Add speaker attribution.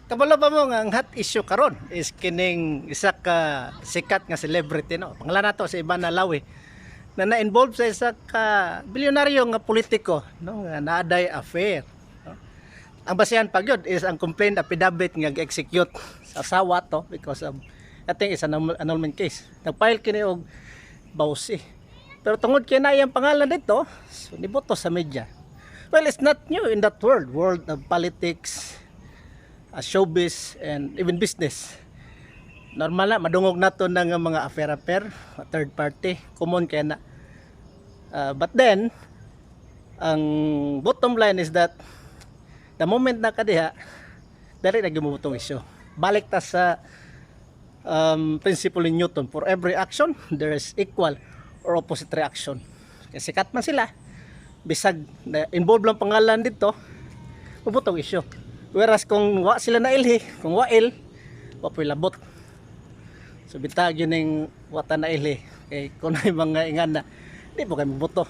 Speaker 1: Kabalo ba mo nga ang hot issue karon is kining isa ka sikat nga celebrity no. Pangalan nato si Ivana Lawi na na-involve sa isa ka bilyonaryo nga politiko no nga naaday affair. No? Ang basihan pag yun is ang complaint affidavit nga gi-execute sa asawa to because of I think it's an annulment case. Nag-file kini og bawsi. Pero tungod kay na iyang pangalan dito, so niboto sa media. Well, it's not new in that world of politics, showbiz and even business. Normal na madungog nato ng mga affair third party common kaya na but then ang bottom line is that the moment na kadiha dali na gimubutong isyu balik ta sa principle ni Newton, for every action there is equal or opposite reaction. Kasi sikat man sila bisag na involved lang pangalan dito mubutong isyu. Whereas kung wa sila na ilhi, kung wail, wapoy labot. So bitag yun yung wata na ilhi. Kaya kung na yung mga ingana, di po kayo mabuto.